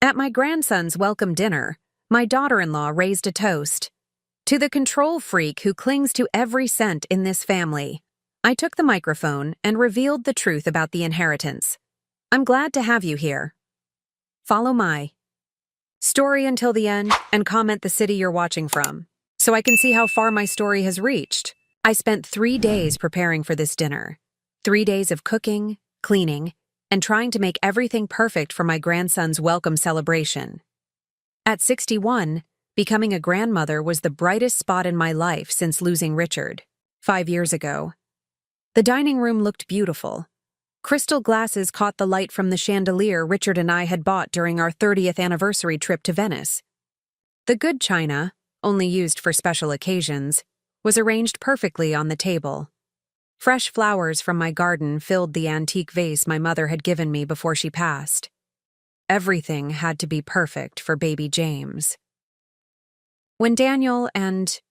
At my grandson's welcome dinner, my daughter-in-law raised a toast. To the control freak who clings to every cent in this family. I took the microphone and revealed the truth about the inheritance. I'm glad to have you here. Follow my story until the end and comment the city you're watching from, so I can see how far my story has reached. I spent 3 days preparing for this dinner. 3 days of cooking, cleaning, and trying to make everything perfect for my grandson's welcome celebration. At 61, becoming a grandmother was the brightest spot in my life since losing Richard 5 years ago. The dining room looked beautiful. Crystal glasses caught the light from the chandelier Richard and I had bought during our 30th anniversary trip to Venice. The good china, only used for special occasions, was arranged perfectly on the table. Fresh flowers from my garden filled the antique vase my mother had given me before she passed. Everything had to be perfect for baby James. When Daniel and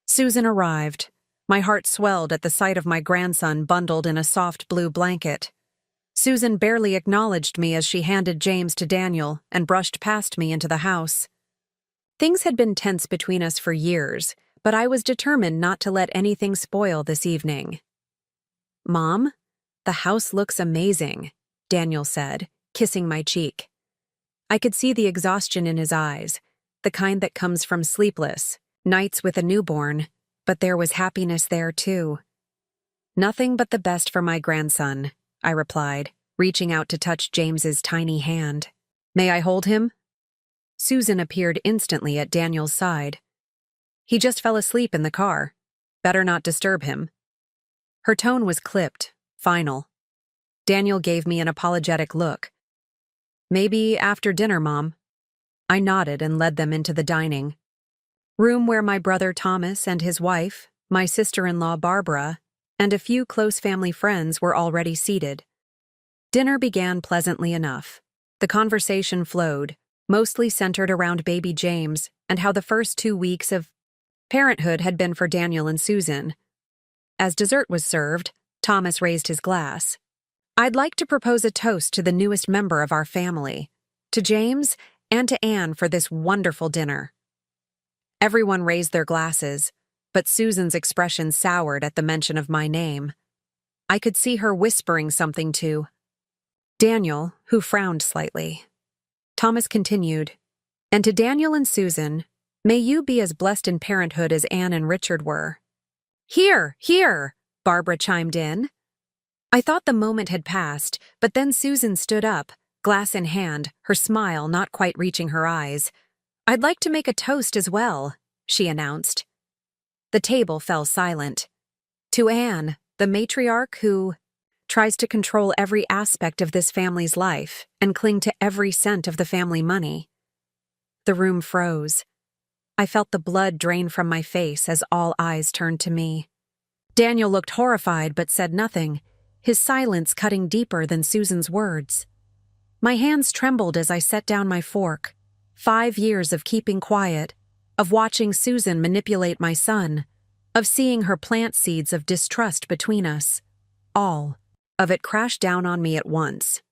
Susan arrived, my heart swelled at the sight of my grandson bundled in a soft blue blanket. Susan barely acknowledged me as she handed James to Daniel and brushed past me into the house. Things had been tense between us for years, but I was determined not to let anything spoil this evening. "Mom, the house looks amazing," Daniel said, kissing my cheek. I could see the exhaustion in his eyes, the kind that comes from sleepless nights with a newborn, but there was happiness there too. "Nothing but the best for my grandson," I replied, reaching out to touch James's tiny hand. "May I hold him?" Susan appeared instantly at Daniel's side. "He just fell asleep in the car. Better not disturb him." Her tone was clipped, final. Daniel gave me an apologetic look. "Maybe after dinner, Mom." I nodded and led them into the dining room where my brother Thomas and his wife, my sister-in-law Barbara, and a few close family friends were already seated. Dinner began pleasantly enough. The conversation flowed, mostly centered around baby James and how the first 2 weeks of parenthood had been for Daniel and Susan. As dessert was served, Thomas raised his glass. "I'd like to propose a toast to the newest member of our family, to James and to Anne for this wonderful dinner." Everyone raised their glasses, but Susan's expression soured at the mention of my name. I could see her whispering something to Daniel, who frowned slightly. Thomas continued, "And to Daniel and Susan, may you be as blessed in parenthood as Anne and Richard were." "Here, here," Barbara chimed in. I thought the moment had passed, but then Susan stood up, glass in hand, her smile not quite reaching her eyes. "I'd like to make a toast as well," she announced. The table fell silent. "To Anne, the matriarch who tries to control every aspect of this family's life and cling to every cent of the family money." The room froze. I felt the blood drain from my face as all eyes turned to me. Daniel looked horrified but said nothing, his silence cutting deeper than Susan's words. My hands trembled as I set down my fork. 5 years of keeping quiet, of watching Susan manipulate my son, of seeing her plant seeds of distrust between us. All of it crashed down on me at once.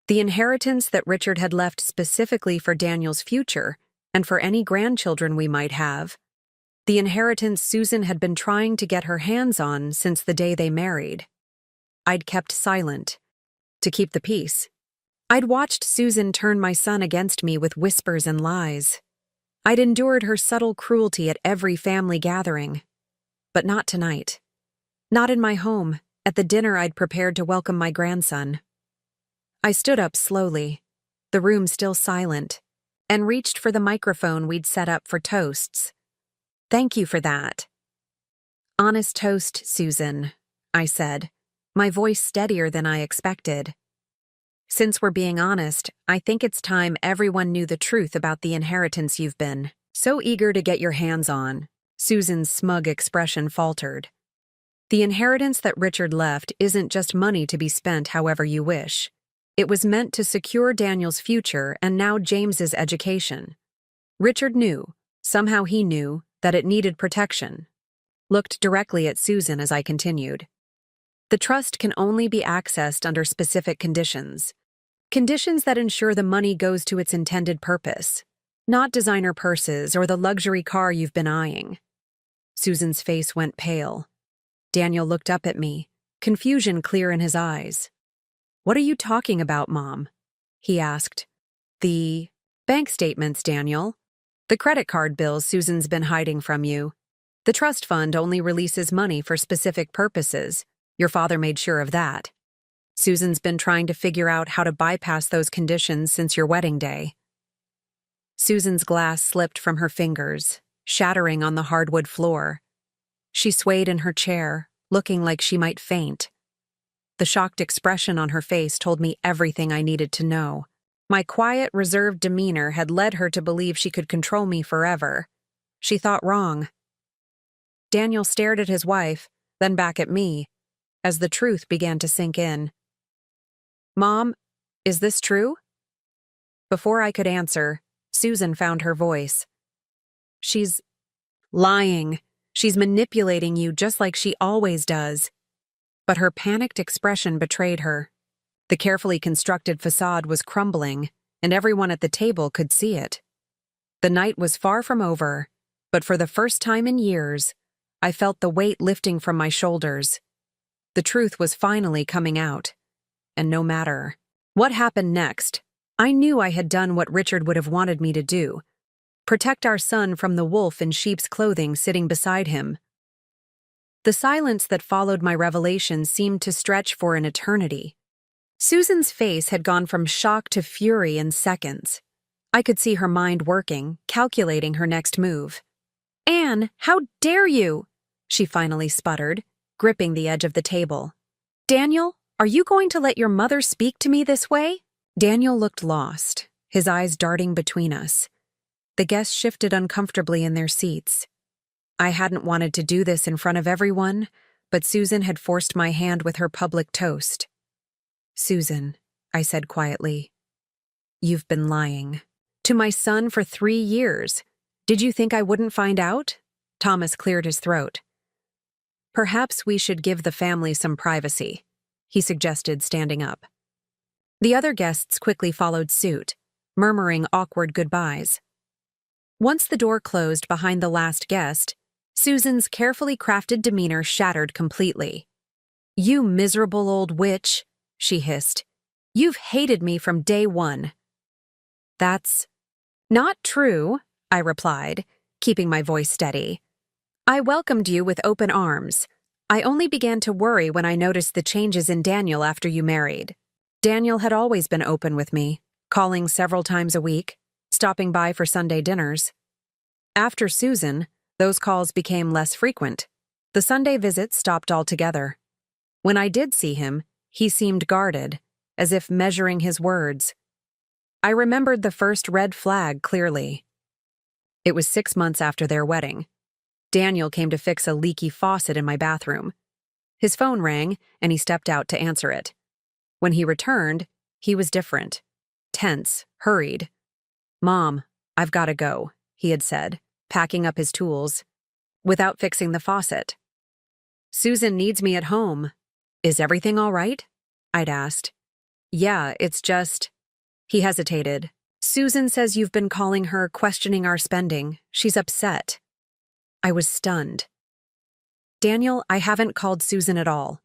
The inheritance that Richard had left specifically for Daniel's future and for any grandchildren we might have. The inheritance Susan had been trying to get her hands on since the day they married. I'd kept silent, to keep the peace. I'd watched Susan turn my son against me with whispers and lies. I'd endured her subtle cruelty at every family gathering. But not tonight. Not in my home, at the dinner I'd prepared to welcome my grandson. I stood up slowly, the room still silent, and reached for the microphone we'd set up for toasts. "Thank you for that." "Honest toast, Susan," I said, my voice steadier than I expected. "Since we're being honest, I think it's time everyone knew the truth about the inheritance you've been so eager to get your hands on." Susan's smug expression faltered. "The inheritance that Richard left isn't just money to be spent however you wish. It was meant to secure Daniel's future and now James's education. Richard knew, somehow he knew, that it needed protection." Looked directly at Susan as I continued. "The trust can only be accessed under specific conditions. Conditions that ensure the money goes to its intended purpose, not designer purses or the luxury car you've been eyeing. Susan's face went pale. Daniel looked up at me, confusion clear in his eyes. "What are you talking about, Mom?" he asked. "The bank statements, Daniel. The credit card bills Susan's been hiding from you. The trust fund only releases money for specific purposes. Your father made sure of that. Susan's been trying to figure out how to bypass those conditions since your wedding day." Susan's glass slipped from her fingers, shattering on the hardwood floor. She swayed in her chair, looking like she might faint. The shocked expression on her face told me everything I needed to know. My quiet, reserved demeanor had led her to believe she could control me forever. She thought wrong. Daniel stared at his wife, then back at me, as the truth began to sink in. "Mom, is this true?" Before I could answer, Susan found her voice. "She's lying. She's manipulating you just like she always does." But her panicked expression betrayed her. The carefully constructed facade was crumbling, and everyone at the table could see it. The night was far from over, but for the first time in years, I felt the weight lifting from my shoulders. The truth was finally coming out. And no matter what happened next, I knew I had done what Richard would have wanted me to do: protect our son from the wolf in sheep's clothing sitting beside him. The silence that followed my revelation seemed to stretch for an eternity. Susan's face had gone from shock to fury in seconds. I could see her mind working, calculating her next move. "Anne, how dare you?" she finally sputtered, gripping the edge of the table. "Daniel, are you going to let your mother speak to me this way?" Daniel looked lost, his eyes darting between us. The guests shifted uncomfortably in their seats. I hadn't wanted to do this in front of everyone, but Susan had forced my hand with her public toast. "Susan," I said quietly, "you've been lying to my son for 3 years. Did you think I wouldn't find out?" Thomas cleared his throat. "Perhaps we should give the family some privacy," he suggested, standing up. The other guests quickly followed suit, murmuring awkward goodbyes. Once the door closed behind the last guest, Susan's carefully crafted demeanor shattered completely. "You miserable old witch," she hissed. "You've hated me from day one." "That's not true," I replied, keeping my voice steady. "I welcomed you with open arms. I only began to worry when I noticed the changes in Daniel after you married." Daniel had always been open with me, calling several times a week, stopping by for Sunday dinners. After Susan, those calls became less frequent. The Sunday visits stopped altogether. When I did see him, he seemed guarded, as if measuring his words. I remembered the first red flag clearly. It was 6 months after their wedding. Daniel came to fix a leaky faucet in my bathroom. His phone rang, and he stepped out to answer it. When he returned, he was different. Tense, hurried. "Mom, I've got to go," he had said, packing up his tools, without fixing the faucet. "Susan needs me at home. Is everything all right?" I'd asked. "Yeah, it's just..." He hesitated. "Susan says you've been calling her, questioning our spending. She's upset." I was stunned. "Daniel, I haven't called Susan at all."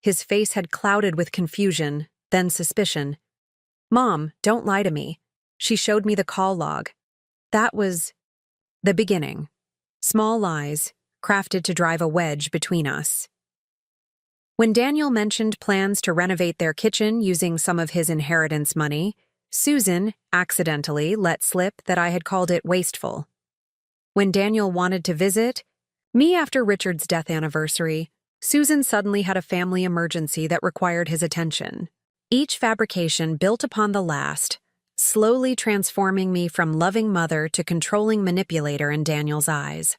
His face had clouded with confusion, then suspicion. "Mom, don't lie to me. She showed me the call log. That was the beginning. Small lies, crafted to drive a wedge between us." When Daniel mentioned plans to renovate their kitchen using some of his inheritance money, Susan accidentally let slip that I had called it wasteful. When Daniel wanted to visit me after Richard's death anniversary, Susan suddenly had a family emergency that required his attention. Each fabrication built upon the last, slowly transforming me from loving mother to controlling manipulator in Daniel's eyes.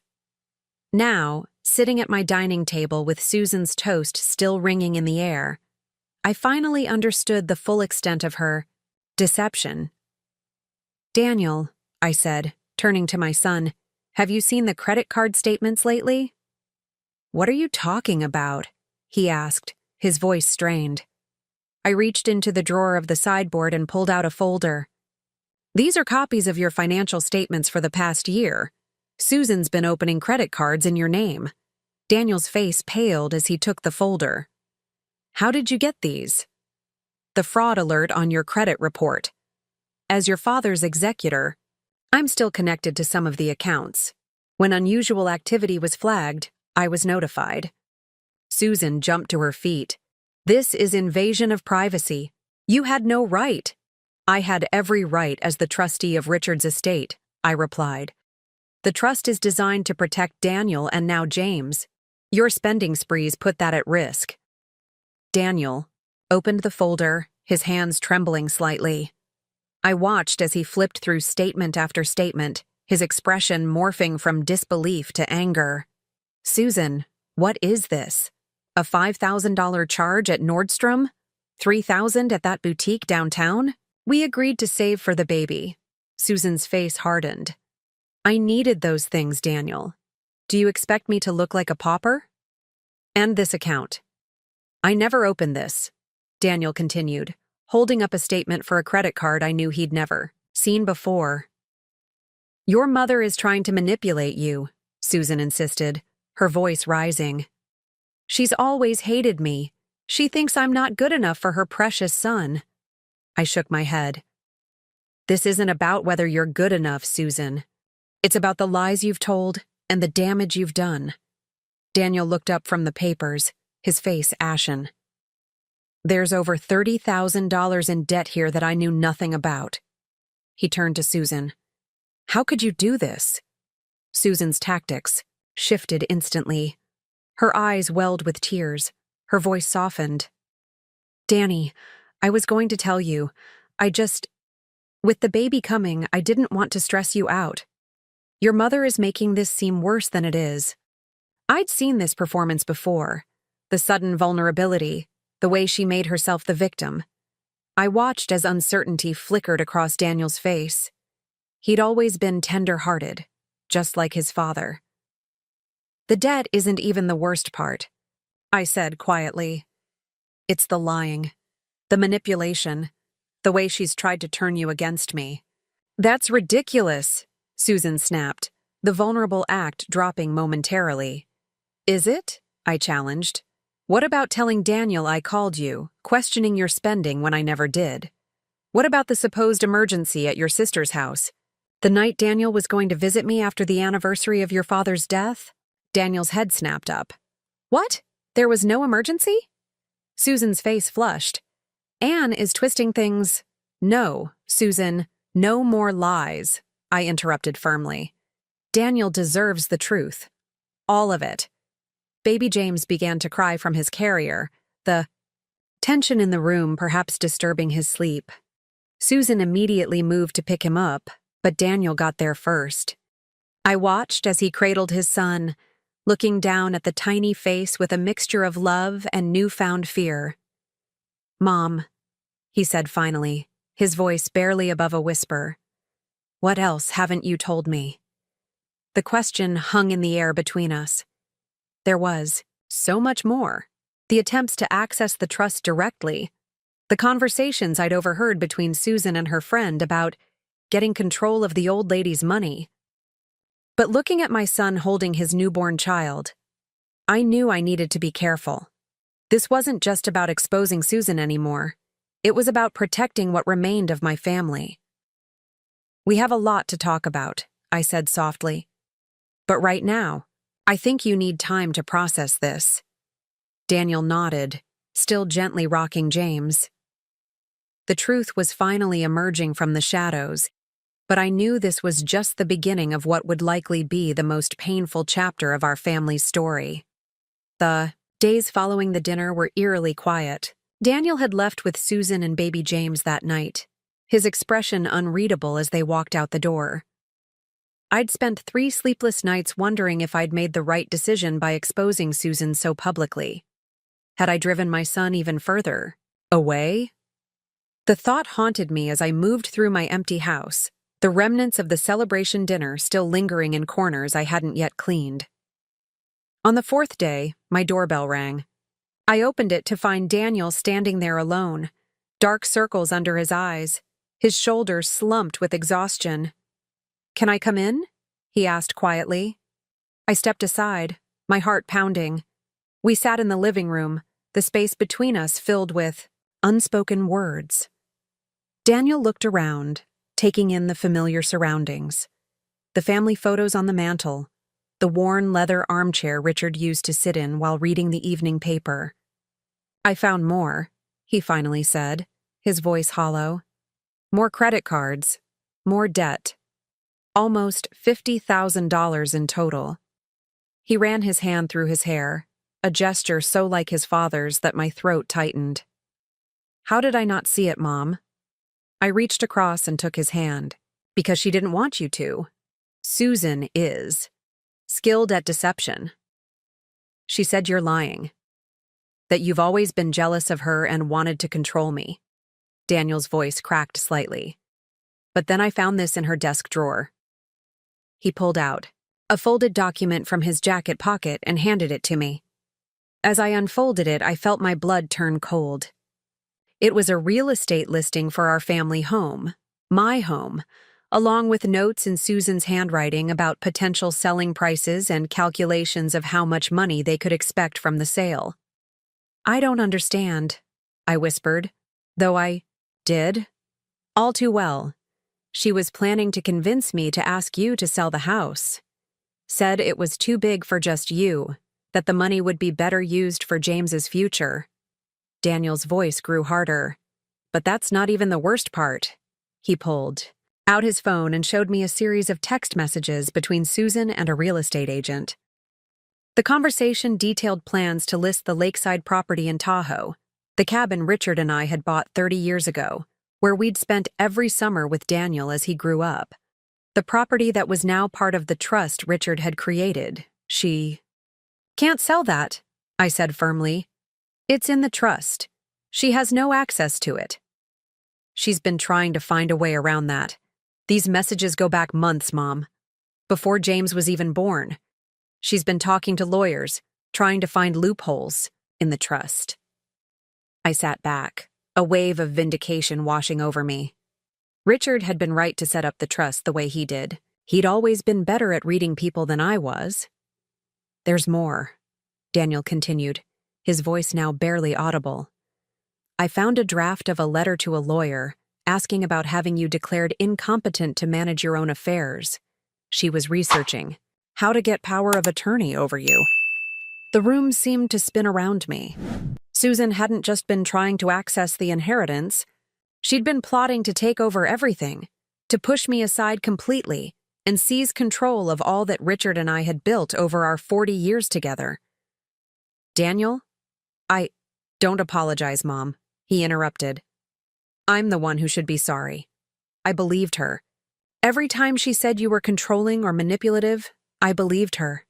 Now, sitting at my dining table with Susan's toast still ringing in the air, I finally understood the full extent of her deception. "Daniel," I said, turning to my son, "have you seen the credit card statements lately?" "What are you talking about?" he asked, his voice strained. I reached into the drawer of the sideboard and pulled out a folder. These are copies of your financial statements for the past year. Susan's been opening credit cards in your name. Daniel's face paled as he took the folder. How did you get these? The fraud alert on your credit report. As your father's executor, I'm still connected to some of the accounts. When unusual activity was flagged, I was notified. Susan jumped to her feet. This is invasion of privacy. You had no right. I had every right as the trustee of Richard's estate, I replied. The trust is designed to protect Daniel and now James. Your spending sprees put that at risk. Daniel opened the folder, his hands trembling slightly. I watched as he flipped through statement after statement, his expression morphing from disbelief to anger. Susan, what is this? A $5,000 charge at Nordstrom? $3,000 at that boutique downtown? We agreed to save for the baby. Susan's face hardened. I needed those things, Daniel. Do you expect me to look like a pauper? And this account. I never opened this, Daniel continued, holding up a statement for a credit card I knew he'd never seen before. Your mother is trying to manipulate you, Susan insisted, her voice rising. She's always hated me. She thinks I'm not good enough for her precious son. I shook my head. This isn't about whether you're good enough, Susan. It's about the lies you've told and the damage you've done. Daniel looked up from the papers, his face ashen. There's over $30,000 in debt here that I knew nothing about. He turned to Susan. How could you do this? Susan's tactics shifted instantly. Her eyes welled with tears. Her voice softened. Danny, I was going to tell you. With the baby coming, I didn't want to stress you out. Your mother is making this seem worse than it is. I'd seen this performance before. The sudden vulnerability, the way she made herself the victim. I watched as uncertainty flickered across Daniel's face. He'd always been tender-hearted, just like his father. The debt isn't even the worst part, I said quietly. It's the lying, the manipulation, the way she's tried to turn you against me. That's ridiculous, Susan snapped, the vulnerable act dropping momentarily. Is it? I challenged. What about telling Daniel I called you, questioning your spending when I never did? What about the supposed emergency at your sister's house? The night Daniel was going to visit me after the anniversary of your father's death? Daniel's head snapped up. What? There was no emergency? Susan's face flushed. Anne is twisting things. No, Susan, no more lies, I interrupted firmly. Daniel deserves the truth. All of it. Baby James began to cry from his carrier, the tension in the room perhaps disturbing his sleep. Susan immediately moved to pick him up, but Daniel got there first. I watched as he cradled his son, looking down at the tiny face with a mixture of love and newfound fear. Mom, he said finally, his voice barely above a whisper. What else haven't you told me? The question hung in the air between us. There was so much more. The attempts to access the trust directly, the conversations I'd overheard between Susan and her friend about getting control of the old lady's money. But looking at my son holding his newborn child, I knew I needed to be careful. This wasn't just about exposing Susan anymore. It was about protecting what remained of my family. We have a lot to talk about, I said softly. But right now, I think you need time to process this. Daniel nodded, still gently rocking James. The truth was finally emerging from the shadows, but I knew this was just the beginning of what would likely be the most painful chapter of our family's story. The days following the dinner were eerily quiet. Daniel had left with Susan and baby James that night, his expression unreadable as they walked out the door. I'd spent 3 sleepless nights wondering if I'd made the right decision by exposing Susan so publicly. Had I driven my son even further? Away? The thought haunted me as I moved through my empty house, the remnants of the celebration dinner still lingering in corners I hadn't yet cleaned. On the 4th day, my doorbell rang. I opened it to find Daniel standing there alone, dark circles under his eyes, his shoulders slumped with exhaustion. "Can I come in?" he asked quietly. I stepped aside, my heart pounding. We sat in the living room, the space between us filled with unspoken words. Daniel looked around, taking in the familiar surroundings. The family photos on the mantel, the worn leather armchair Richard used to sit in while reading the evening paper. "I found more," he finally said, his voice hollow. "More credit cards, more debt. Almost $50,000 in total." He ran his hand through his hair, a gesture so like his father's that my throat tightened. "How did I not see it, Mom?" I reached across and took his hand. "Because she didn't want you to. Susan is skilled at deception. She said you're lying. That you've always been jealous of her and wanted to control me." Daniel's voice cracked slightly. "But then I found this in her desk drawer." He pulled out a folded document from his jacket pocket and handed it to me. As I unfolded it, I felt my blood turn cold. It was a real estate listing for our family home, my home, along with notes in Susan's handwriting about potential selling prices and calculations of how much money they could expect from the sale. "I don't understand," I whispered, though I did. "All too well. She was planning to convince me to ask you to sell the house. Said it was too big for just you, that the money would be better used for James's future." Daniel's voice grew harder. "But that's not even the worst part." He pulled out his phone and showed me a series of text messages between Susan and a real estate agent. The conversation detailed plans to list the lakeside property in Tahoe, the cabin Richard and I had bought 30 years ago, where we'd spent every summer with Daniel as he grew up. The property that was now part of the trust Richard had created. She can't sell that, I said firmly. "It's in the trust. She has no access to it." "She's been trying to find a way around that. These messages go back months, Mom. Before James was even born. She's been talking to lawyers, trying to find loopholes in the trust." I sat back, a wave of vindication washing over me. Richard had been right to set up the trust the way he did. He'd always been better at reading people than I was. "There's more," Daniel continued, his voice now barely audible. "I found a draft of a letter to a lawyer asking about having you declared incompetent to manage your own affairs. She was researching how to get power of attorney over you." The room seemed to spin around me. Susan hadn't just been trying to access the inheritance. She'd been plotting to take over everything, to push me aside completely and seize control of all that Richard and I had built over our 40 years together. "Daniel, don't apologize, Mom," he interrupted. "I'm the one who should be sorry. I believed her. Every time she said you were controlling or manipulative, I believed her.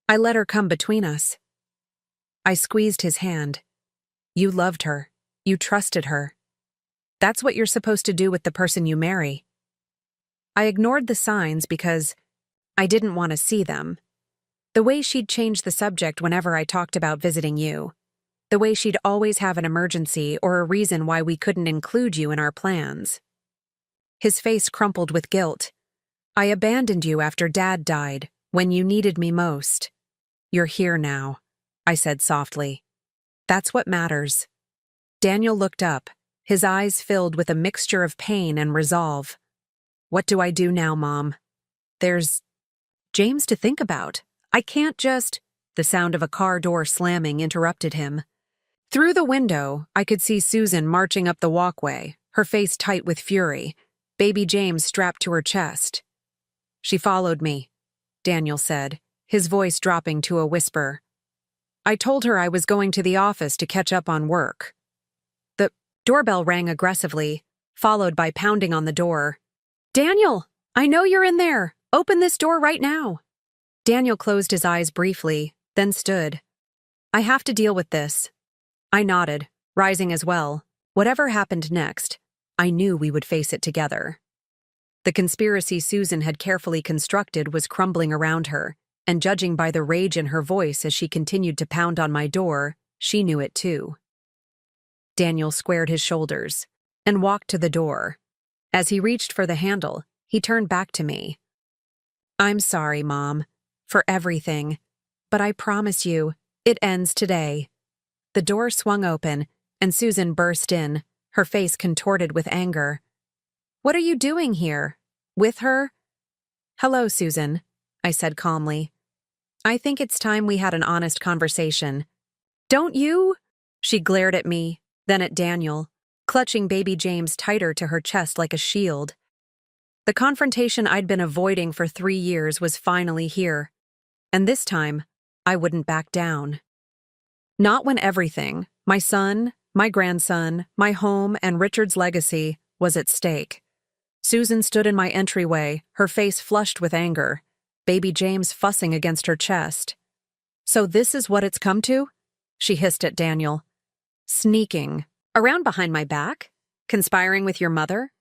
I let her come between us." I squeezed his hand. "You loved her. You trusted her. That's what you're supposed to do with the person you marry." I ignored the signs because I didn't want to see them. The way she'd change the subject whenever I talked about visiting you. The way she'd always have an emergency or a reason why we couldn't include you in our plans. His face crumpled with guilt. "I abandoned you after Dad died, when you needed me most. You're here now," I said softly. "That's what matters." Daniel looked up, his eyes filled with a mixture of pain and resolve. "What do I do now, Mom? There's James to think about. I can't just—" The sound of a car door slamming interrupted him. Through the window, I could see Susan marching up the walkway, her face tight with fury, baby James strapped to her chest. "She followed me," Daniel said, his voice dropping to a whisper. "I told her I was going to the office to catch up on work." The doorbell rang aggressively, followed by pounding on the door. "Daniel, I know you're in there. Open this door right now." Daniel closed his eyes briefly, then stood. "I have to deal with this." I nodded, rising as well. Whatever happened next, I knew we would face it together. The conspiracy Susan had carefully constructed was crumbling around her, and judging by the rage in her voice as she continued to pound on my door, she knew it too. Daniel squared his shoulders and walked to the door. As he reached for the handle, he turned back to me. "I'm sorry, Mom, for everything, but I promise you, it ends today." The door swung open, and Susan burst in, her face contorted with anger. "What are you doing here? With her?" "Hello, Susan," I said calmly. "I think it's time we had an honest conversation." "Don't you?" She glared at me, then at Daniel, clutching baby James tighter to her chest like a shield. The confrontation I'd been avoiding for 3 years was finally here, and this time, I wouldn't back down. Not when everything, my son, my grandson, my home, and Richard's legacy, was at stake. Susan stood in my entryway, her face flushed with anger, baby James fussing against her chest. "So this is what it's come to?" she hissed at Daniel. "Sneaking around behind my back? Conspiring with your mother?"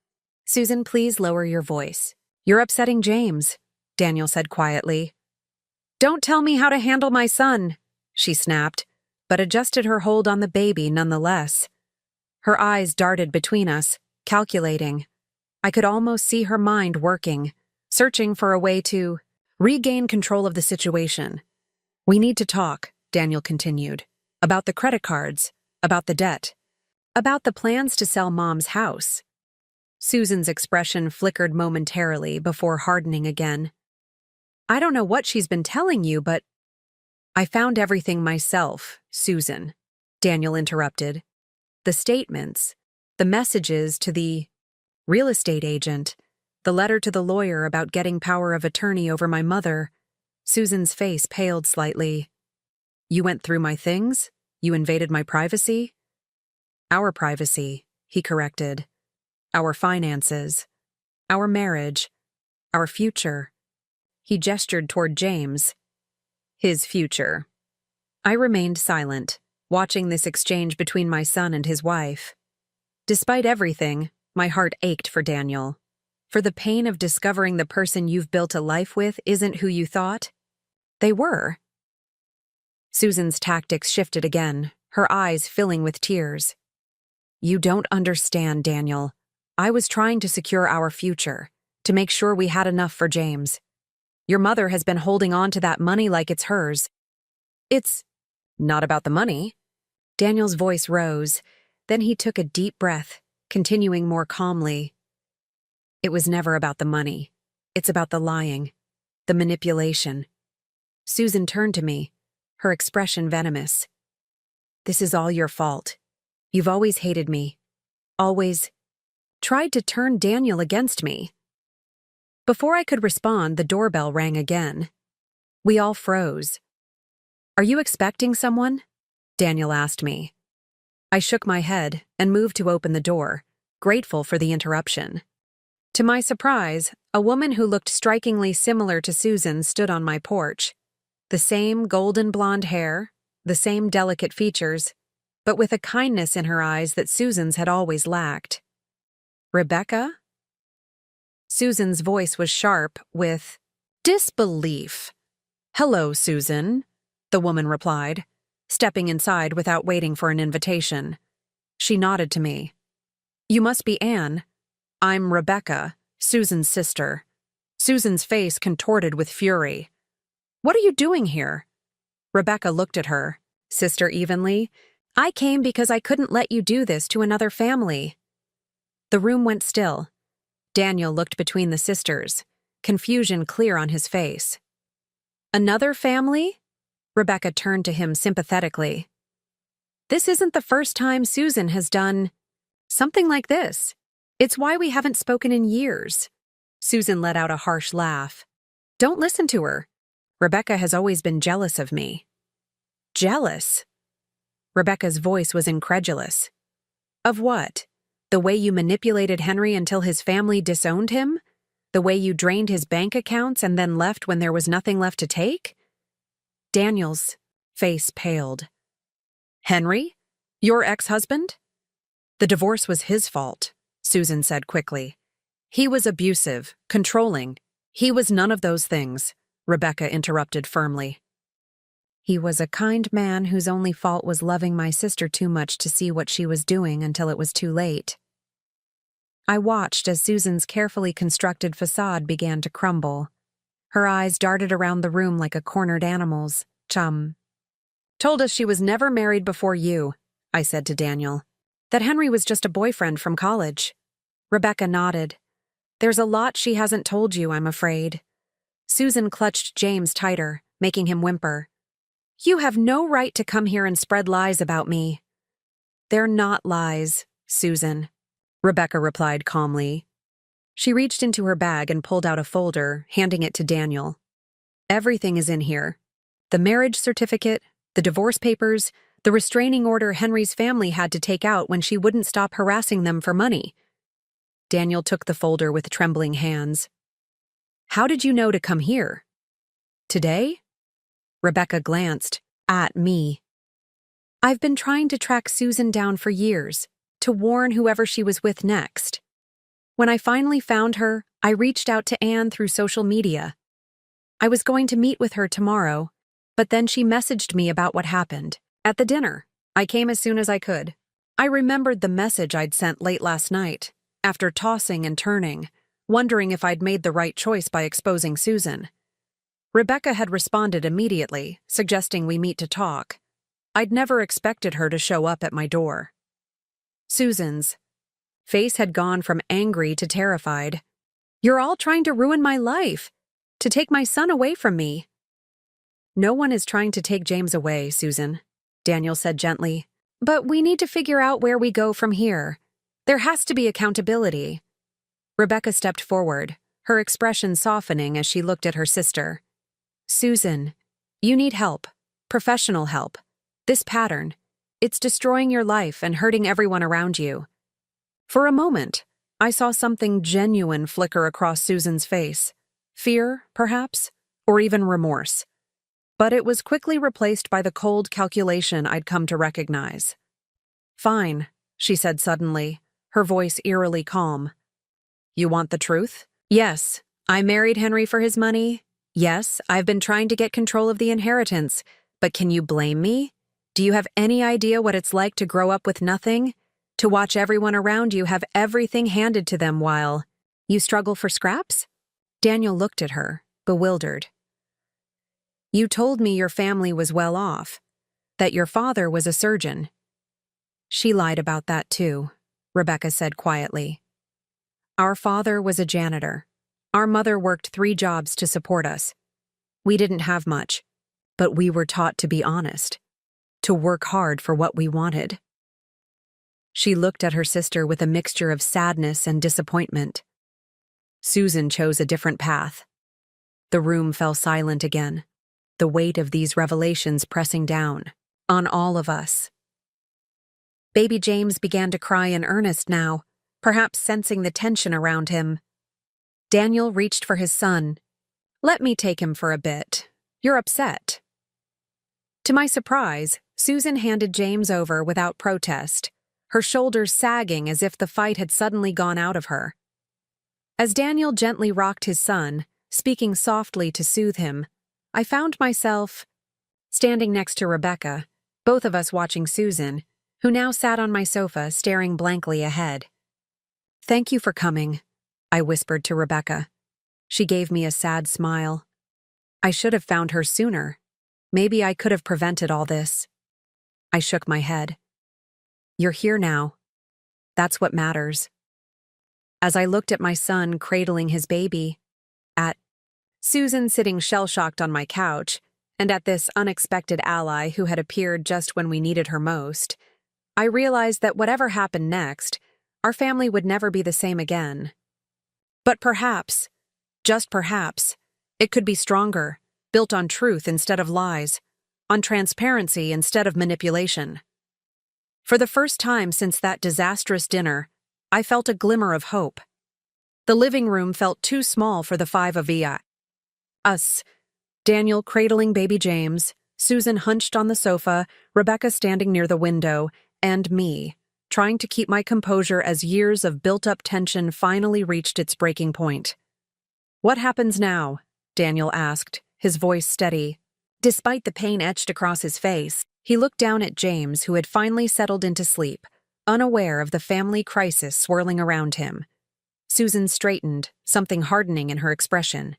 "Susan, please lower your voice. You're upsetting James," Daniel said quietly. "Don't tell me how to handle my son," she snapped, but adjusted her hold on the baby nonetheless. Her eyes darted between us, calculating. I could almost see her mind working, searching for a way to regain control of the situation. "We need to talk," Daniel continued, "about the credit cards, about the debt, about the plans to sell Mom's house." Susan's expression flickered momentarily before hardening again. "I don't know what she's been telling you, but—" "I found everything myself, Susan," Daniel interrupted. "The statements, the messages to the real estate agent, the letter to the lawyer about getting power of attorney over my mother." Susan's face paled slightly. "You went through my things? You invaded my privacy?" "Our privacy," he corrected. "Our finances. Our marriage. Our future." He gestured toward James. "His future." I remained silent, watching this exchange between my son and his wife. Despite everything, my heart ached for Daniel. For the pain of discovering the person you've built a life with isn't who you thought they were. Susan's tactics shifted again, her eyes filling with tears. "You don't understand, Daniel. I was trying to secure our future, to make sure we had enough for James. Your mother has been holding on to that money like it's hers. It's not about the money." Daniel's voice rose, then he took a deep breath, continuing more calmly. "It was never about the money. It's about the lying, the manipulation." Susan turned to me, her expression venomous. "This is all your fault. You've always hated me. Always tried to turn Daniel against me." Before I could respond, the doorbell rang again. We all froze. "Are you expecting someone?" Daniel asked me. I shook my head and moved to open the door, grateful for the interruption. To my surprise, a woman who looked strikingly similar to Susan stood on my porch. The same golden blonde hair, the same delicate features, but with a kindness in her eyes that Susan's had always lacked. "Rebecca?" Susan's voice was sharp with disbelief. "Hello, Susan," the woman replied, stepping inside without waiting for an invitation. She nodded to me. "You must be Anne. I'm Rebecca, Susan's sister." Susan's face contorted with fury. "What are you doing here?" Rebecca looked at her sister evenly. "I came because I couldn't let you do this to another family." The room went still. Daniel looked between the sisters, confusion clear on his face. "Another family?" Rebecca turned to him sympathetically. "This isn't the first time Susan has done something like this. It's why we haven't spoken in years." Susan let out a harsh laugh. "Don't listen to her. Rebecca has always been jealous of me." "Jealous?" Rebecca's voice was incredulous. "Of what? The way you manipulated Henry until his family disowned him? The way you drained his bank accounts and then left when there was nothing left to take?" Daniel's face paled. "Henry? Your ex-husband?" "The divorce was his fault," Susan said quickly. "He was abusive, controlling. He was none of those things," Rebecca interrupted firmly. He was a kind man whose only fault was loving my sister too much to see what she was doing until it was too late. I watched as Susan's carefully constructed facade began to crumble. Her eyes darted around the room like a cornered animal's. Chum. Told us she was never married before you, I said to Daniel. That Henry was just a boyfriend from college. Rebecca nodded. There's a lot she hasn't told you, I'm afraid. Susan clutched James tighter, making him whimper. You have no right to come here and spread lies about me. They're not lies, Susan, Rebecca replied calmly. She reached into her bag and pulled out a folder, handing it to Daniel. Everything is in here. The marriage certificate, the divorce papers, the restraining order Henry's family had to take out when she wouldn't stop harassing them for money. Daniel took the folder with trembling hands. How did you know to come here? Today? Rebecca glanced at me. I've been trying to track Susan down for years, to warn whoever she was with next. When I finally found her, I reached out to Anne through social media. I was going to meet with her tomorrow, but then she messaged me about what happened. At the dinner, I came as soon as I could. I remembered the message I'd sent late last night, after tossing and turning, wondering if I'd made the right choice by exposing Susan. Rebecca had responded immediately, suggesting we meet to talk. I'd never expected her to show up at my door. Susan's face had gone from angry to terrified. You're all trying to ruin my life, to take my son away from me. No one is trying to take James away, Susan, Daniel said gently. But we need to figure out where we go from here. There has to be accountability. Rebecca stepped forward, her expression softening as she looked at her sister. Susan, you need help, professional help. This pattern, it's destroying your life and hurting everyone around you. For a moment, I saw something genuine flicker across Susan's face. Fear, perhaps, or even remorse. But it was quickly replaced by the cold calculation I'd come to recognize. Fine, she said suddenly, her voice eerily calm. You want the truth? Yes, I married Henry for his money. Yes, I've been trying to get control of the inheritance. But can you blame me? Do you have any idea what it's like to grow up with nothing? To watch everyone around you have everything handed to them while you struggle for scraps? Daniel looked at her, bewildered. You told me your family was well off, that your father was a surgeon. She lied about that too, Rebecca said quietly. Our father was a janitor. Our mother worked 3 jobs to support us. We didn't have much, but we were taught to be honest, to work hard for what we wanted. She looked at her sister with a mixture of sadness and disappointment. Susan chose a different path. The room fell silent again, the weight of these revelations pressing down on all of us. Baby James began to cry in earnest now, perhaps sensing the tension around him. Daniel reached for his son. Let me take him for a bit. You're upset. To my surprise, Susan handed James over without protest, her shoulders sagging as if the fight had suddenly gone out of her. As Daniel gently rocked his son, speaking softly to soothe him, I found myself standing next to Rebecca, both of us watching Susan, who now sat on my sofa staring blankly ahead. Thank you for coming, I whispered to Rebecca. She gave me a sad smile. I should have found her sooner. Maybe I could have prevented all this. I shook my head. You're here now. That's what matters. As I looked at my son cradling his baby, at Susan sitting shell-shocked on my couch, and at this unexpected ally who had appeared just when we needed her most, I realized that whatever happened next, our family would never be the same again. But perhaps, just perhaps, it could be stronger, built on truth instead of lies, on transparency instead of manipulation. For the first time since that disastrous dinner, I felt a glimmer of hope. The living room felt too small for the 5 of us. Daniel cradling baby James, Susan hunched on the sofa, Rebecca standing near the window, and me, trying to keep my composure as years of built-up tension finally reached its breaking point. What happens now? Daniel asked, his voice steady. Despite the pain etched across his face, he looked down at James, who had finally settled into sleep, unaware of the family crisis swirling around him. Susan straightened, something hardening in her expression.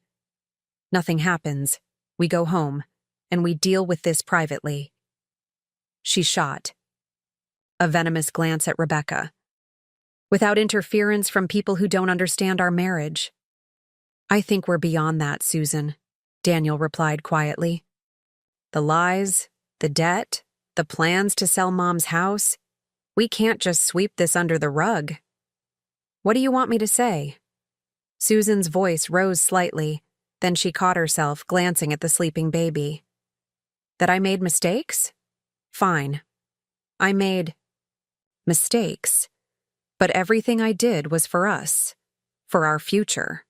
Nothing happens. We go home, and we deal with this privately. She shot a venomous glance at Rebecca. Without interference from people who don't understand our marriage. I think we're beyond that, Susan, Daniel replied quietly. The lies, the debt, the plans to sell Mom's house. We can't just sweep this under the rug. What do you want me to say? Susan's voice rose slightly, then she caught herself glancing at the sleeping baby. That I made mistakes? Fine. I made mistakes. But everything I did was for us, for our future.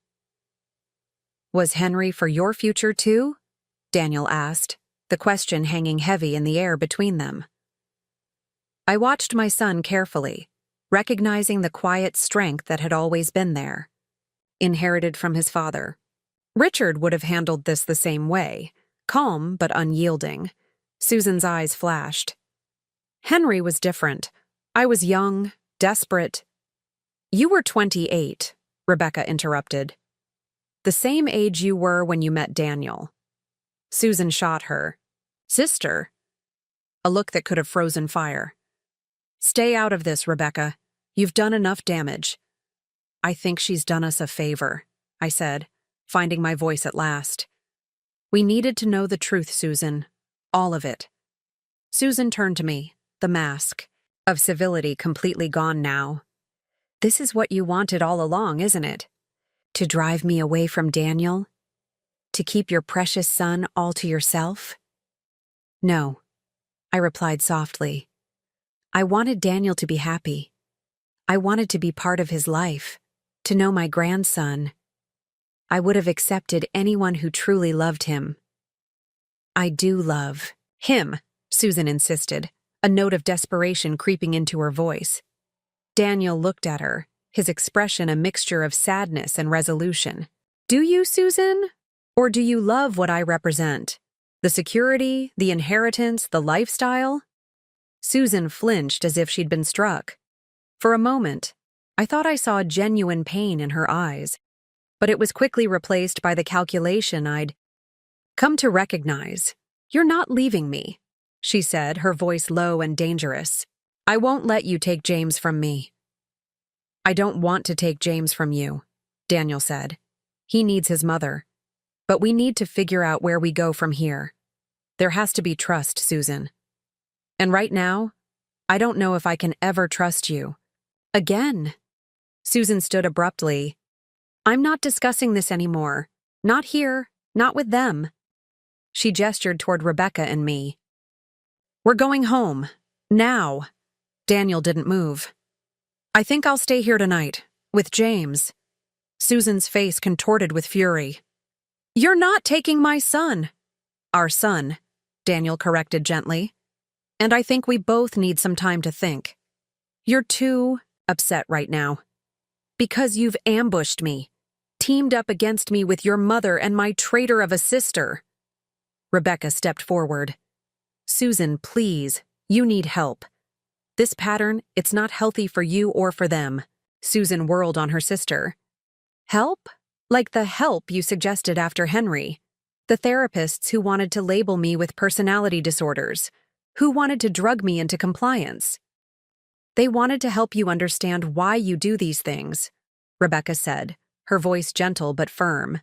Was Henry for your future too? Daniel asked, the question hanging heavy in the air between them. I watched my son carefully, recognizing the quiet strength that had always been there, inherited from his father. Richard would have handled this the same way, calm but unyielding. Susan's eyes flashed. Henry was different. I was young, desperate. You were 28, Rebecca interrupted. The same age you were when you met Daniel. Susan shot her. Sister? A look that could have frozen fire. Stay out of this, Rebecca. You've done enough damage. I think she's done us a favor, I said, finding my voice at last. We needed to know the truth, Susan. All of it. Susan turned to me, the mask of civility completely gone now. This is what you wanted all along, isn't it? To drive me away from Daniel? To keep your precious son all to yourself? No, I replied softly. I wanted Daniel to be happy. I wanted to be part of his life, to know my grandson. I would have accepted anyone who truly loved him. I do love him, Susan insisted, a note of desperation creeping into her voice. Daniel looked at her, his expression a mixture of sadness and resolution. Do you, Susan? Or do you love what I represent? The security, the inheritance, the lifestyle? Susan flinched as if she'd been struck. For a moment, I thought I saw genuine pain in her eyes, but it was quickly replaced by the calculation I'd come to recognize. You're not leaving me, she said, her voice low and dangerous. I won't let you take James from me. I don't want to take James from you, Daniel said. He needs his mother. But we need to figure out where we go from here. There has to be trust, Susan. And right now, I don't know if I can ever trust you. Again. Susan stood abruptly. I'm not discussing this anymore. Not here, not with them. She gestured toward Rebecca and me. We're going home. Now. Daniel didn't move. I think I'll stay here tonight, with James. Susan's face contorted with fury. You're not taking my son. Our son, Daniel corrected gently. And I think we both need some time to think. You're too upset right now. Because you've ambushed me, teamed up against me with your mother and my traitor of a sister. Rebecca stepped forward. Susan, please, you need help. This pattern, it's not healthy for you or for them. Susan whirled on her sister. Help? Like the help you suggested after Henry. The therapists who wanted to label me with personality disorders, who wanted to drug me into compliance. They wanted to help you understand why you do these things, Rebecca said, her voice gentle but firm.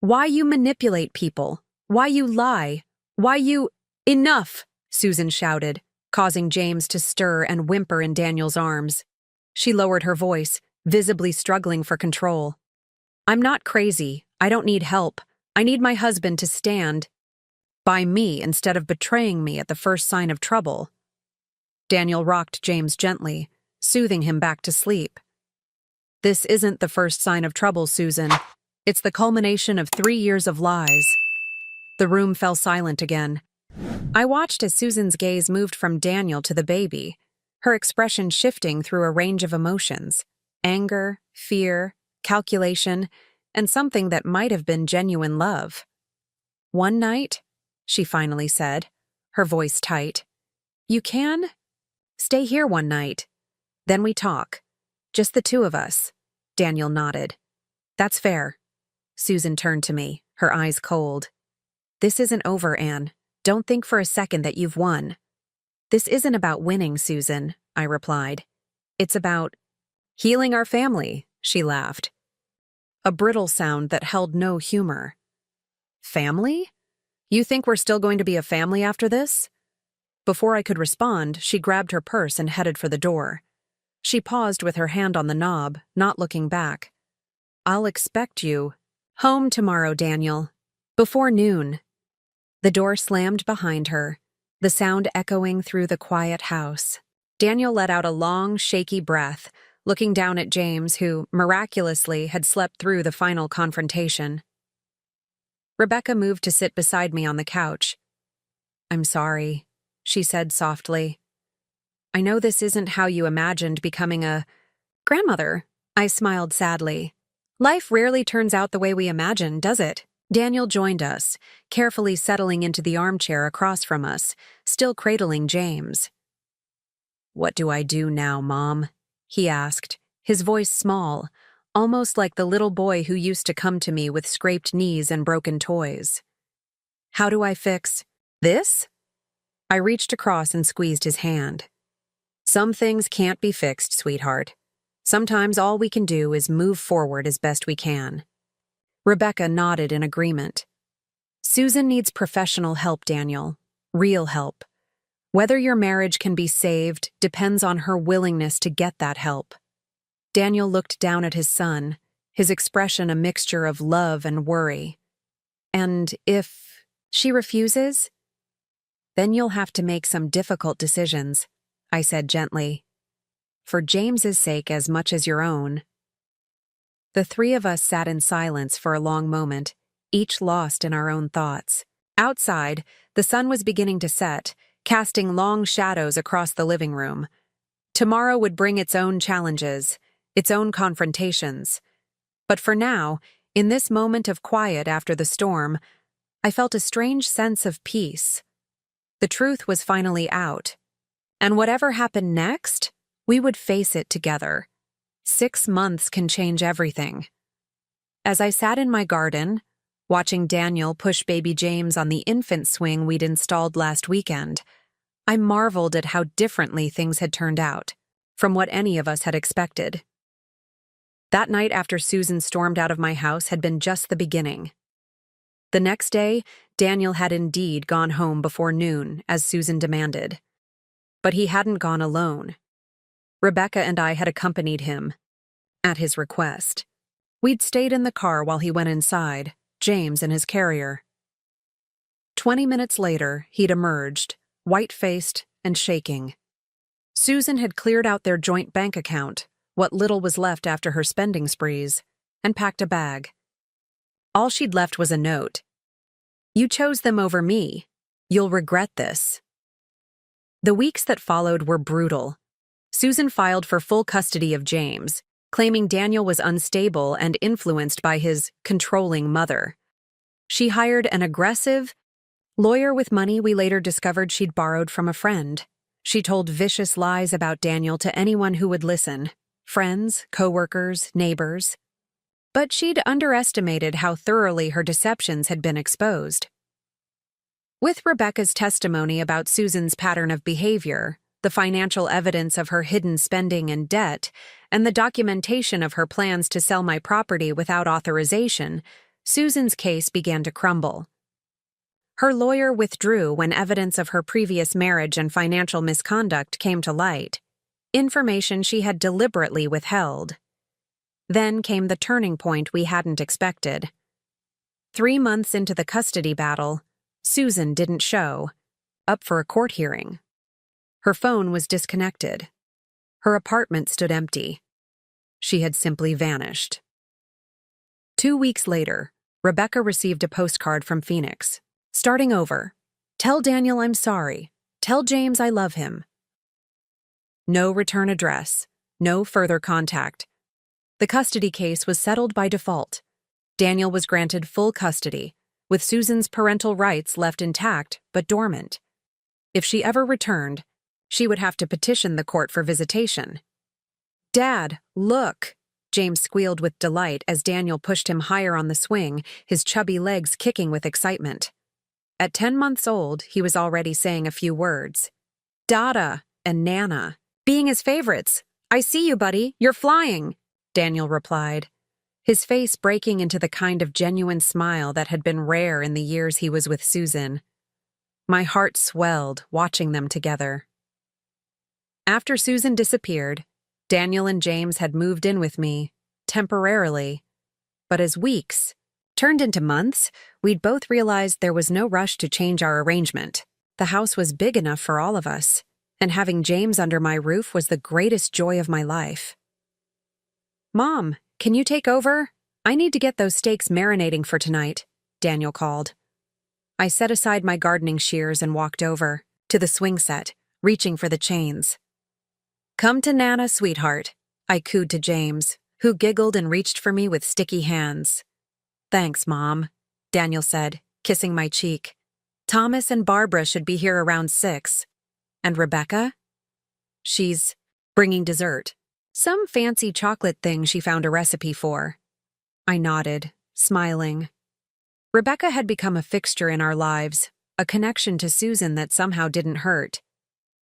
Why you manipulate people, why you lie, why you— Enough, Susan shouted, causing James to stir and whimper in Daniel's arms. She lowered her voice, visibly struggling for control. I'm not crazy. I don't need help. I need my husband to stand by me instead of betraying me at the first sign of trouble. Daniel rocked James gently, soothing him back to sleep. This isn't the first sign of trouble, Susan. It's the culmination of 3 years of lies. The room fell silent again. I watched as Susan's gaze moved from Daniel to the baby, her expression shifting through a range of emotions: anger, fear, calculation, and something that might have been genuine love. One night, she finally said, her voice tight. You can? Stay here one night. Then we talk. Just the two of us. Daniel nodded. That's fair. Susan turned to me, her eyes cold. This isn't over, Anne. Don't think for a second that you've won. This isn't about winning, Susan, I replied. It's about healing our family, she laughed. A brittle sound that held no humor. Family? You think we're still going to be a family after this? Before I could respond, she grabbed her purse and headed for the door. She paused with her hand on the knob, not looking back. I'll expect you home tomorrow, Daniel. Before noon. The door slammed behind her, the sound echoing through the quiet house. Daniel let out a long, shaky breath, looking down at James, who, miraculously, had slept through the final confrontation. Rebecca moved to sit beside me on the couch. I'm sorry, she said softly. I know this isn't how you imagined becoming a grandmother. I smiled sadly. Life rarely turns out the way we imagine, does it? Daniel joined us, carefully settling into the armchair across from us, still cradling James. What do I do now, Mom? He asked, his voice small, almost like the little boy who used to come to me with scraped knees and broken toys. How do I fix this? I reached across and squeezed his hand. Some things can't be fixed, sweetheart. Sometimes all we can do is move forward as best we can. Rebecca nodded in agreement. Susan needs professional help, Daniel. Real help. Whether your marriage can be saved depends on her willingness to get that help. Daniel looked down at his son, his expression a mixture of love and worry. And if she refuses? Then you'll have to make some difficult decisions, I said gently. For James's sake as much as your own. The three of us sat in silence for a long moment, each lost in our own thoughts. Outside, the sun was beginning to set, casting long shadows across the living room. Tomorrow would bring its own challenges, its own confrontations. But for now, in this moment of quiet after the storm, I felt a strange sense of peace. The truth was finally out. And whatever happened next, we would face it together. 6 months can change everything. As I sat in my garden, watching Daniel push baby James on the infant swing we'd installed last weekend, I marveled at how differently things had turned out, from what any of us had expected. That night after Susan stormed out of my house had been just the beginning. The next day, Daniel had indeed gone home before noon, as Susan demanded. But he hadn't gone alone. Rebecca and I had accompanied him, at his request. We'd stayed in the car while he went inside, James in his carrier. 20 minutes later, he'd emerged, white-faced and shaking. Susan had cleared out their joint bank account, what little was left after her spending sprees, and packed a bag. All she'd left was a note. You chose them over me. You'll regret this. The weeks that followed were brutal. Susan filed for full custody of James, claiming Daniel was unstable and influenced by his controlling mother. She hired an aggressive lawyer with money we later discovered she'd borrowed from a friend. She told vicious lies about Daniel to anyone who would listen, friends, co-workers, neighbors. But she'd underestimated how thoroughly her deceptions had been exposed. With Rebecca's testimony about Susan's pattern of behavior, the financial evidence of her hidden spending and debt, and the documentation of her plans to sell my property without authorization, Susan's case began to crumble. Her lawyer withdrew when evidence of her previous marriage and financial misconduct came to light, information she had deliberately withheld. Then came the turning point we hadn't expected. 3 months into the custody battle, Susan didn't show, up for a court hearing. Her phone was disconnected. Her apartment stood empty. She had simply vanished. 2 weeks later, Rebecca received a postcard from Phoenix. Starting over. Tell Daniel I'm sorry. Tell James I love him. No return address. No further contact. The custody case was settled by default. Daniel was granted full custody, with Susan's parental rights left intact but dormant. If she ever returned, she would have to petition the court for visitation. "Dad, look!" James squealed with delight as Daniel pushed him higher on the swing, his chubby legs kicking with excitement. At 10 months old, he was already saying a few words. Dada and Nana, being his favorites. "I see you, buddy. You're flying," Daniel replied, his face breaking into the kind of genuine smile that had been rare in the years he was with Susan. My heart swelled watching them together. After Susan disappeared, Daniel and James had moved in with me, temporarily. But as weeks turned into months, we'd both realized there was no rush to change our arrangement. The house was big enough for all of us, and having James under my roof was the greatest joy of my life. "Mom, can you take over? I need to get those steaks marinating for tonight," Daniel called. I set aside my gardening shears and walked over to the swing set, reaching for the chains. "Come to Nana, sweetheart," I cooed to James, who giggled and reached for me with sticky hands. "Thanks, Mom," Daniel said, kissing my cheek. "Thomas and Barbara should be here around 6. And Rebecca? She's bringing dessert. Some fancy chocolate thing she found a recipe for." I nodded, smiling. Rebecca had become a fixture in our lives, a connection to Susan that somehow didn't hurt.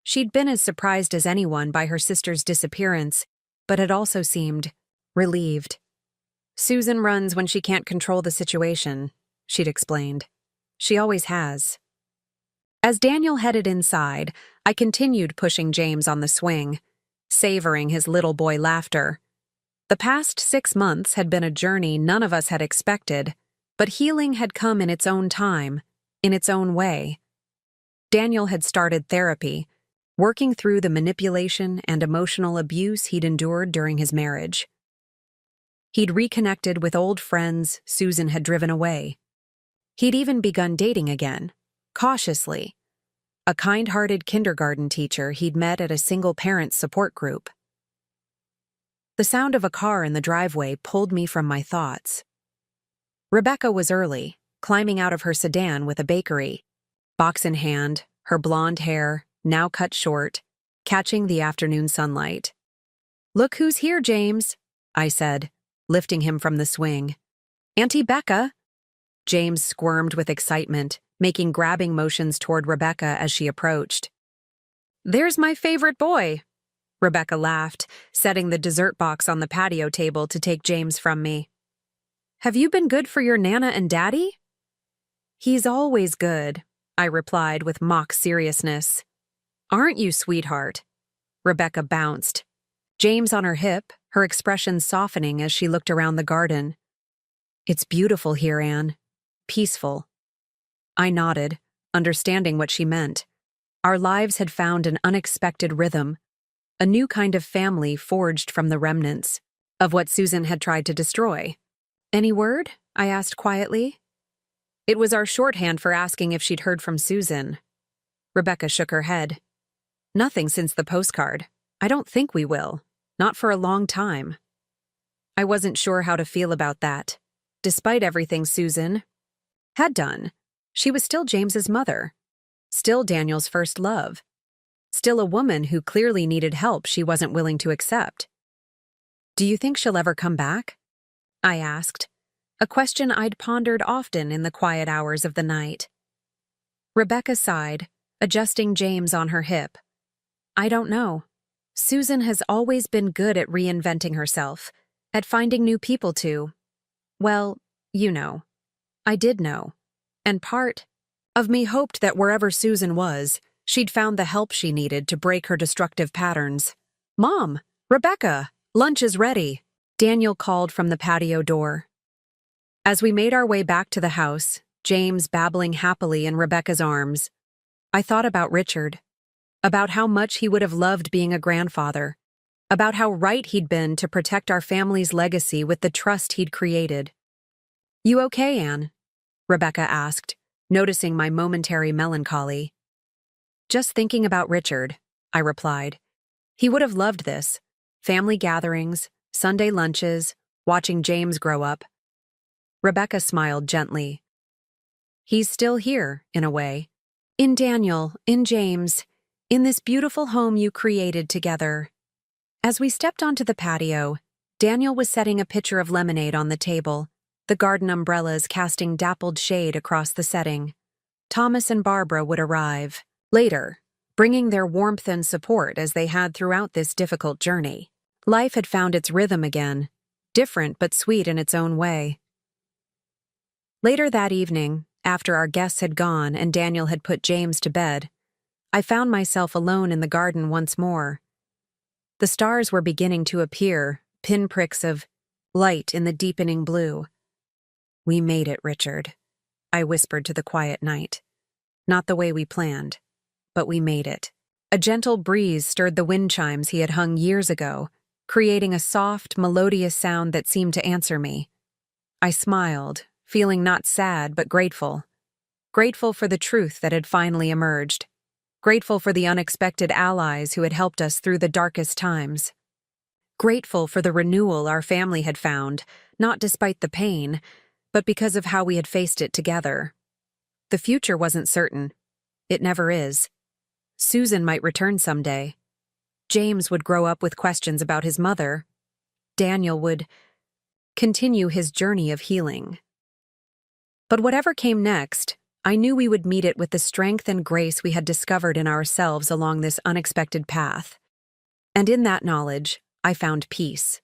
She'd been as surprised as anyone by her sister's disappearance, but had also seemed relieved. "Susan runs when she can't control the situation," she'd explained. "She always has." As Daniel headed inside, I continued pushing James on the swing, savoring his little boy laughter. The past 6 months had been a journey none of us had expected, but healing had come in its own time, in its own way. Daniel had started therapy, working through the manipulation and emotional abuse he'd endured during his marriage. He'd reconnected with old friends Susan had driven away. He'd even begun dating again, cautiously. A kind-hearted kindergarten teacher he'd met at a single-parent support group. The sound of a car in the driveway pulled me from my thoughts. Rebecca was early, climbing out of her sedan with a bakery, box in hand, her blonde hair, now cut short, catching the afternoon sunlight. "Look who's here, James," I said, lifting him from the swing. "Auntie Becca." James squirmed with excitement, making grabbing motions toward Rebecca as she approached. "There's my favorite boy," Rebecca laughed, setting the dessert box on the patio table to take James from me. "Have you been good for your Nana and Daddy?" "He's always good," I replied with mock seriousness. "Aren't you, sweetheart?" Rebecca bounced, James on her hip, her expression softening as she looked around the garden. "It's beautiful here, Anne. Peaceful." I nodded, understanding what she meant. Our lives had found an unexpected rhythm, a new kind of family forged from the remnants of what Susan had tried to destroy. "Any word?" I asked quietly. It was our shorthand for asking if she'd heard from Susan. Rebecca shook her head. "Nothing since the postcard. I don't think we will. Not for a long time." I wasn't sure how to feel about that. Despite everything Susan had done, she was still James's mother, still Daniel's first love, still a woman who clearly needed help she wasn't willing to accept. "Do you think she'll ever come back?" I asked, a question I'd pondered often in the quiet hours of the night. Rebecca sighed, adjusting James on her hip. "I don't know. Susan has always been good at reinventing herself, at finding new people to, well, you know." I did know, and part of me hoped that wherever Susan was, she'd found the help she needed to break her destructive patterns. "Mom, Rebecca, lunch is ready," Daniel called from the patio door. As we made our way back to the house, James babbling happily in Rebecca's arms, I thought about Richard, about how much he would have loved being a grandfather, about how right he'd been to protect our family's legacy with the trust he'd created. "You okay, Anne?" Rebecca asked, noticing my momentary melancholy. "Just thinking about Richard," I replied. "He would have loved this. Family gatherings, Sunday lunches, watching James grow up." Rebecca smiled gently. He's still here, in a way. In Daniel, in James, in this beautiful home you created together. As we stepped onto the patio, Daniel was setting a pitcher of lemonade on the table, the garden umbrellas casting dappled shade across the setting. Thomas and Barbara would arrive later, bringing their warmth and support as they had throughout this difficult journey. Life had found its rhythm again, different but sweet in its own way. Later that evening, after our guests had gone and Daniel had put James to bed, I found myself alone in the garden once more. The stars were beginning to appear, pinpricks of light in the deepening blue. "We made it, Richard," I whispered to the quiet night. "Not the way we planned, but we made it." A gentle breeze stirred the wind chimes he had hung years ago, creating a soft, melodious sound that seemed to answer me. I smiled, feeling not sad but grateful. Grateful for the truth that had finally emerged. Grateful for the unexpected allies who had helped us through the darkest times. Grateful for the renewal our family had found, not despite the pain, but because of how we had faced it together. The future wasn't certain. It never is. Susan might return someday. James would grow up with questions about his mother. Daniel would continue his journey of healing. But whatever came next, I knew we would meet it with the strength and grace we had discovered in ourselves along this unexpected path. And in that knowledge, I found peace.